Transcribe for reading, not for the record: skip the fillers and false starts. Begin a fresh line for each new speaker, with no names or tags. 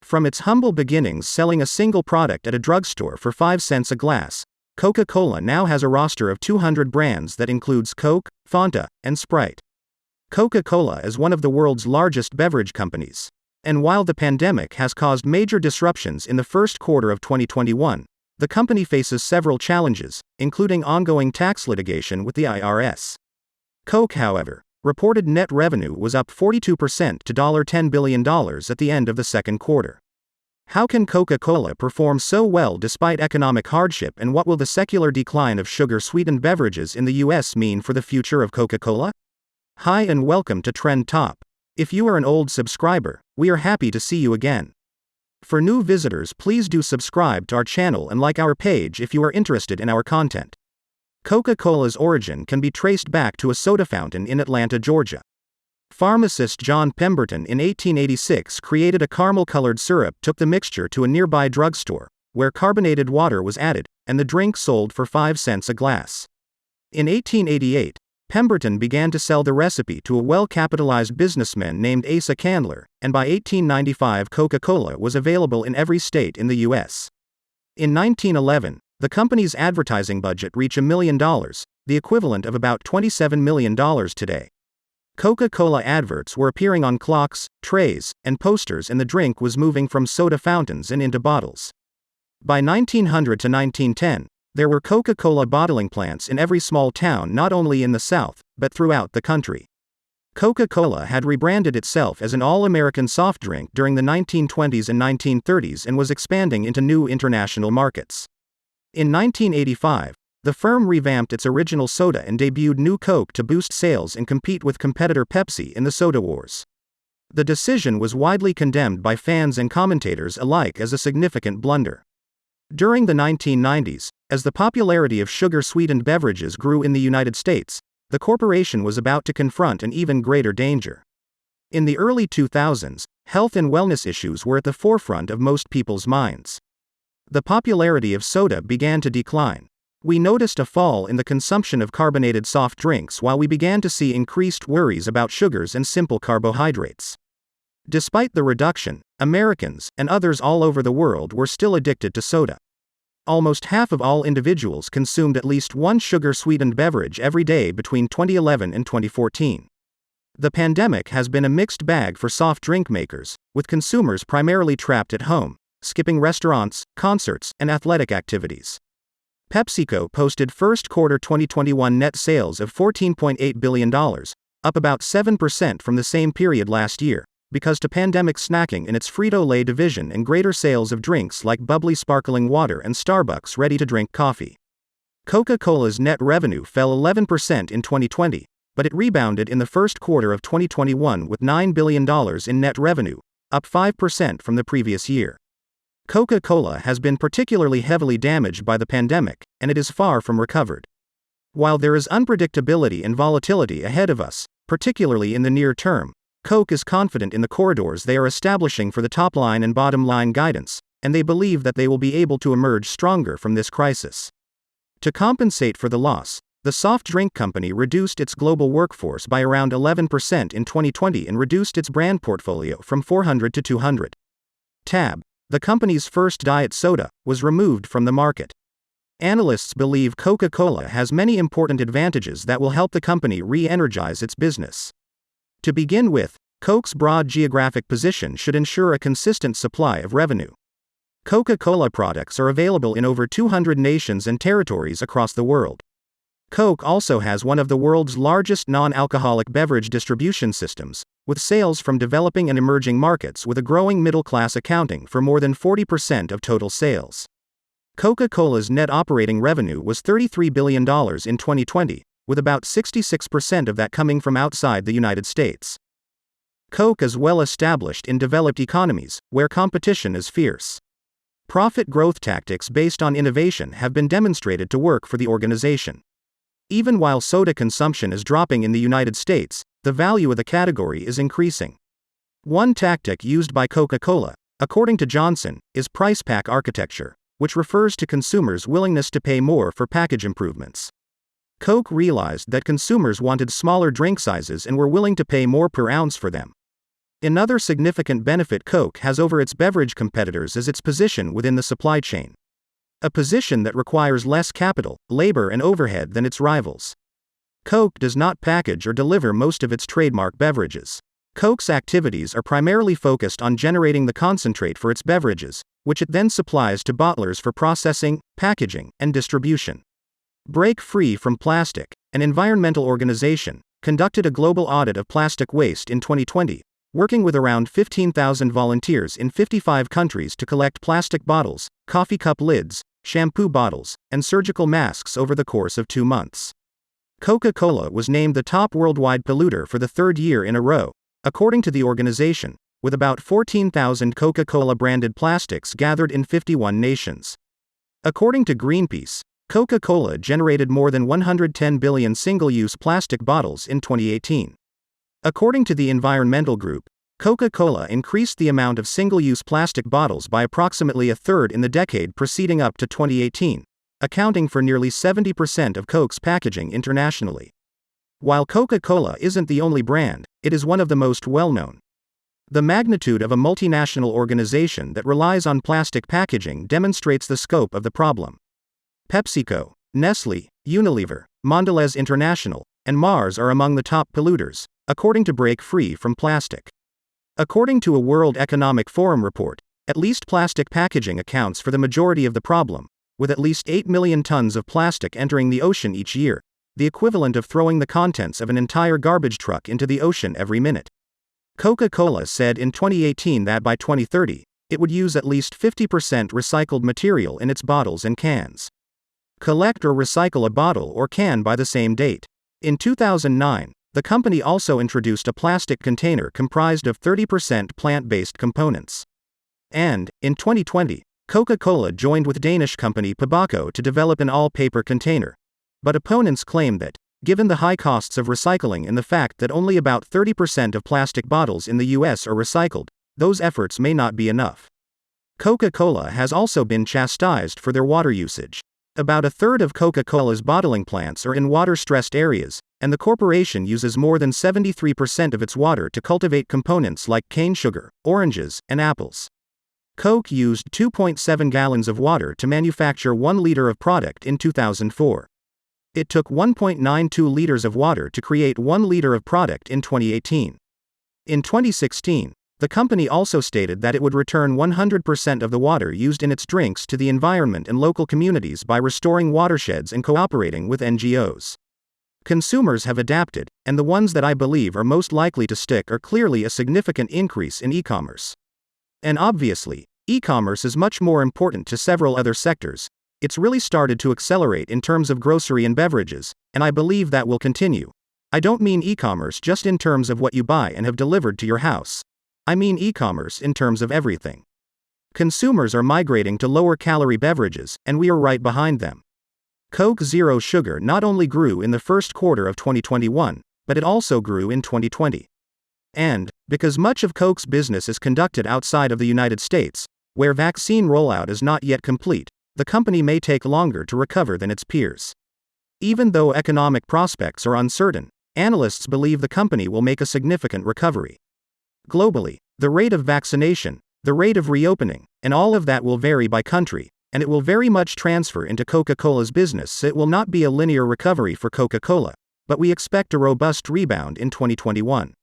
From its humble beginnings selling a single product at a drugstore for 5 cents a glass, Coca-Cola now has a roster of 200 brands that includes Coke, Fanta, and Sprite. Coca-Cola is one of the world's largest beverage companies. And while the pandemic has caused major disruptions in the first quarter of 2021, the company faces several challenges, including ongoing tax litigation with the IRS. Coke, however, reported net revenue was up 42% to $10 billion at the end of the second quarter. How can Coca-Cola perform so well despite economic hardship, and what will the secular decline of sugar-sweetened beverages in the US mean for the future of Coca-Cola? Hi and welcome to Trend Top. If you are an old subscriber, we are happy to see you again. For new visitors, please do subscribe to our channel and like our page if you are interested in our content. Coca-Cola's origin can be traced back to a soda fountain in Atlanta, Georgia. Pharmacist John Pemberton in 1886 created a caramel-colored syrup, took the mixture to a nearby drugstore, where carbonated water was added, and the drink sold for 5 cents a glass. In 1888, Pemberton began to sell the recipe to a well-capitalized businessman named Asa Candler, and by 1895 Coca-Cola was available in every state in the U.S. In 1911, the company's advertising budget reached $1 million, the equivalent of about $27 million today. Coca-Cola adverts were appearing on clocks, trays, and posters, and the drink was moving from soda fountains and into bottles. By 1900 to 1910, there were Coca-Cola bottling plants in every small town, not only in the South, but throughout the country. Coca-Cola had rebranded itself as an all-American soft drink during the 1920s and 1930s and was expanding into new international markets. In 1985, the firm revamped its original soda and debuted New Coke to boost sales and compete with competitor Pepsi in the soda wars. The decision was widely condemned by fans and commentators alike as a significant blunder. During the 1990s, as the popularity of sugar-sweetened beverages grew in the United States, the corporation was about to confront an even greater danger. In the early 2000s, health and wellness issues were at the forefront of most people's minds. The popularity of soda began to decline. We noticed a fall in the consumption of carbonated soft drinks, while we began to see increased worries about sugars and simple carbohydrates. Despite the reduction, Americans, and others all over the world, were still addicted to soda. Almost half of all individuals consumed at least one sugar-sweetened beverage every day between 2011 and 2014. The pandemic has been a mixed bag for soft drink makers, with consumers primarily trapped at home, skipping restaurants, concerts, and athletic activities. PepsiCo posted first quarter 2021 net sales of $14.8 billion, up about 7% from the same period last year, because to pandemic snacking in its Frito-Lay division and greater sales of drinks like bubbly sparkling water and Starbucks ready-to-drink coffee. Coca-Cola's net revenue fell 11% in 2020, but it rebounded in the first quarter of 2021 with $9 billion in net revenue, up 5% from the previous year. Coca-Cola has been particularly heavily damaged by the pandemic, and it is far from recovered. While there is unpredictability and volatility ahead of us, particularly in the near term, Coke is confident in the corridors they are establishing for the top line and bottom line guidance, and they believe that they will be able to emerge stronger from this crisis. To compensate for the loss, the soft drink company reduced its global workforce by around 11% in 2020 and reduced its brand portfolio from 400 to 200. Tab, the company's first diet soda, was removed from the market. Analysts believe Coca-Cola has many important advantages that will help the company re-energize its business. To begin with, Coke's broad geographic position should ensure a consistent supply of revenue. Coca-Cola products are available in over 200 nations and territories across the world. Coke also has one of the world's largest non-alcoholic beverage distribution systems, with sales from developing and emerging markets, with a growing middle class accounting for more than 40% of total sales. Coca-Cola's net operating revenue was $33 billion in 2020, with about 66% of that coming from outside the United States. Coke is well established in developed economies, where competition is fierce. Profit growth tactics based on innovation have been demonstrated to work for the organization. Even while soda consumption is dropping in the United States, the value of the category is increasing. One tactic used by Coca-Cola, according to Johnson, is price pack architecture, which refers to consumers' willingness to pay more for package improvements. Coke realized that consumers wanted smaller drink sizes and were willing to pay more per ounce for them. Another significant benefit Coke has over its beverage competitors is its position within the supply chain. A position that requires less capital, labor, and overhead than its rivals. Coke does not package or deliver most of its trademark beverages. Coke's activities are primarily focused on generating the concentrate for its beverages, which it then supplies to bottlers for processing, packaging, and distribution. Break Free from Plastic, an environmental organization, conducted a global audit of plastic waste in 2020, working with around 15,000 volunteers in 55 countries to collect plastic bottles, coffee cup lids, shampoo bottles, and surgical masks over the course of 2 months. Coca-Cola was named the top worldwide polluter for the third year in a row, according to the organization, with about 14,000 Coca-Cola branded plastics gathered in 51 nations. According to Greenpeace, Coca-Cola generated more than 110 billion single-use plastic bottles in 2018. According to the environmental group, Coca-Cola increased the amount of single-use plastic bottles by approximately a third in the decade preceding up to 2018, accounting for nearly 70% of Coke's packaging internationally. While Coca-Cola isn't the only brand, it is one of the most well-known. The magnitude of a multinational organization that relies on plastic packaging demonstrates the scope of the problem. PepsiCo, Nestle, Unilever, Mondelez International, and Mars are among the top polluters, according to Break Free from Plastic. According to a World Economic Forum report, at least plastic packaging accounts for the majority of the problem, with at least 8 million tons of plastic entering the ocean each year, the equivalent of throwing the contents of an entire garbage truck into the ocean every minute. Coca-Cola said in 2018 that by 2030, it would use at least 50% recycled material in its bottles and cans. Collect or recycle a bottle or can by the same date. In 2009, the company also introduced a plastic container comprised of 30% plant-based components. And, in 2020, Coca-Cola joined with Danish company Pabaco to develop an all-paper container. But opponents claim that, given the high costs of recycling and the fact that only about 30% of plastic bottles in the US are recycled, those efforts may not be enough. Coca-Cola has also been chastised for their water usage. About a third of Coca-Cola's bottling plants are in water-stressed areas, and the corporation uses more than 73% of its water to cultivate components like cane sugar, oranges, and apples. Coke used 2.7 gallons of water to manufacture 1 liter of product in 2004. It took 1.92 liters of water to create 1 liter of product in 2018. In 2016, the company also stated that it would return 100% of the water used in its drinks to the environment and local communities by restoring watersheds and cooperating with NGOs. Consumers have adapted, and the ones that I believe are most likely to stick are clearly a significant increase in e-commerce. And obviously, e-commerce is much more important to several other sectors. It's really started to accelerate in terms of grocery and beverages, and I believe that will continue. I don't mean e-commerce just in terms of what you buy and have delivered to your house. I mean e-commerce in terms of everything. Consumers are migrating to lower-calorie beverages, and we are right behind them. Coke Zero Sugar not only grew in the first quarter of 2021, but it also grew in 2020. And, because much of Coke's business is conducted outside of the United States, where vaccine rollout is not yet complete, the company may take longer to recover than its peers. Even though economic prospects are uncertain, analysts believe the company will make a significant recovery. Globally, the rate of vaccination, the rate of reopening, and all of that will vary by country, and it will very much transfer into Coca-Cola's business, so it will not be a linear recovery for Coca-Cola, but we expect a robust rebound in 2021.